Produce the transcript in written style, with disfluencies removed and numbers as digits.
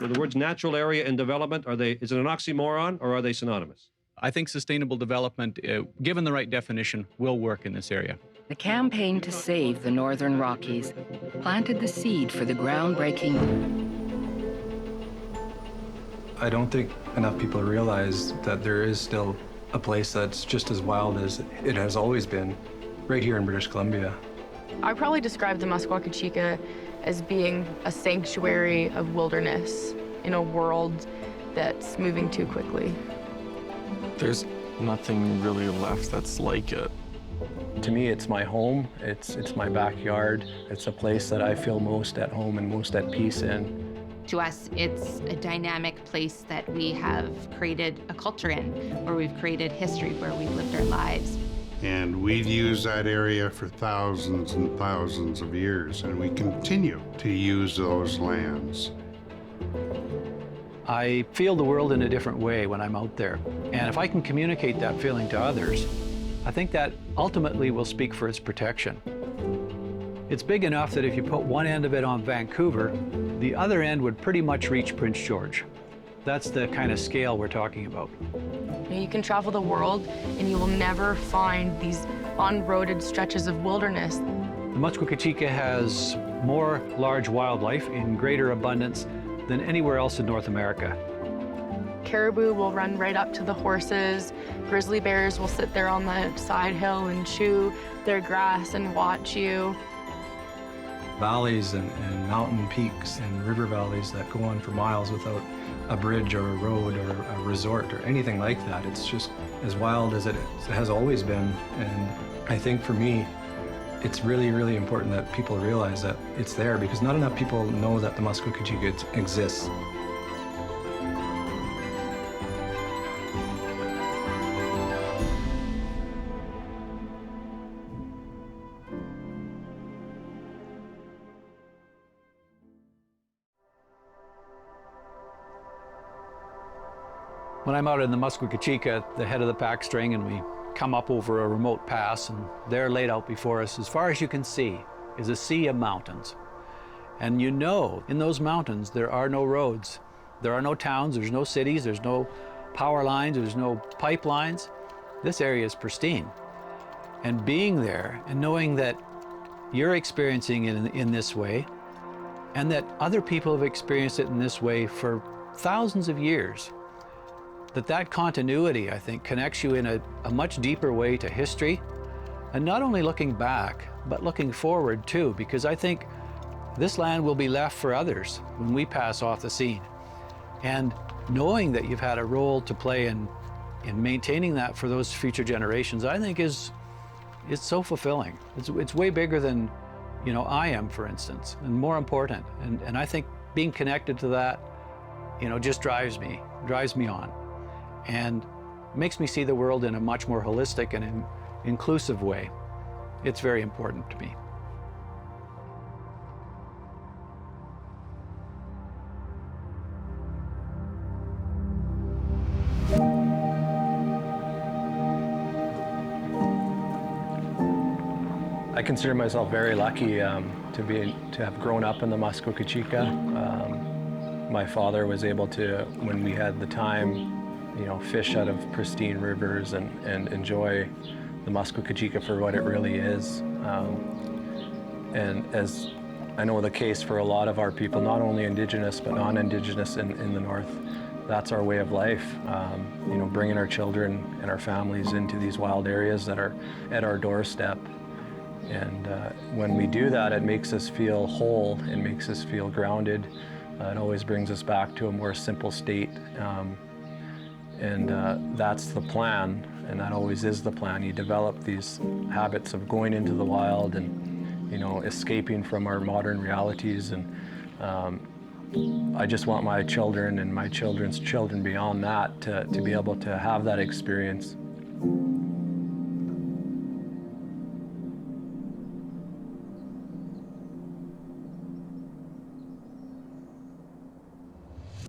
The words natural area and development, is it an oxymoron or are they synonymous? I think sustainable development, given the right definition, will work in this area. The campaign to save the Northern Rockies planted the seed for the groundbreaking. I don't think enough people realize that there is still a place that's just as wild as it has always been, right here in British Columbia. I probably describe the Muskwa-Kechika as being a sanctuary of wilderness in a world that's moving too quickly. There's nothing really left that's like it. To me, it's my home, it's my backyard. It's a place that I feel most at home and most at peace in. To us, it's a dynamic place that we have created a culture in, where we've created history, where we've lived our lives. And we've used that area for thousands and thousands of years, and we continue to use those lands. I feel the world in a different way when I'm out there. And if I can communicate that feeling to others, I think that ultimately will speak for its protection. It's big enough that if you put one end of it on Vancouver, the other end would pretty much reach Prince George. That's the kind of scale we're talking about. You can travel the world and you will never find these unroaded stretches of wilderness. The Muskwa-Kechika has more large wildlife in greater abundance than anywhere else in North America. Caribou will run right up to the horses. Grizzly bears will sit there on the side hill and chew their grass and watch you. Valleys and mountain peaks and river valleys that go on for miles without a bridge or a road or a resort or anything like that. It's just as wild as it has always been. And I think for me, it's really, really important that people realize that it's there, because not enough people know that the Muskwa-Kechika exists. When I'm out in the Muskwa-Kechika, the head of the pack string, and we come up over a remote pass, and there laid out before us, as far as you can see, is a sea of mountains. And you know, in those mountains, there are no roads. There are no towns, there's no cities, there's no power lines, there's no pipelines. This area is pristine. And being there and knowing that you're experiencing it in this way, and that other people have experienced it in this way for thousands of years, that continuity, I think, connects you in a much deeper way to history, and not only looking back, but looking forward too, because I think this land will be left for others when we pass off the scene. And knowing that you've had a role to play in maintaining that for those future generations, I think is so fulfilling. It's way bigger than, you know, I am, for instance, and more important. And I think being connected to that, you know, just drives me on. And makes me see the world in a much more holistic and inclusive way. It's very important to me. I consider myself very lucky to have grown up in the Muskwa-Kechika. My father was able to, when we had the time, you know, fish out of pristine rivers and enjoy the Muskwa-Kechika for what it really is. And as I know the case for a lot of our people, not only Indigenous but non-Indigenous in the North, that's our way of life. You know, bringing our children and our families into these wild areas that are at our doorstep. And when we do that, it makes us feel whole, it makes us feel grounded. It always brings us back to a more simple state. And that's the plan, and that always is the plan. You develop these habits of going into the wild and, you know, escaping from our modern realities. And I just want my children and my children's children beyond that to be able to have that experience.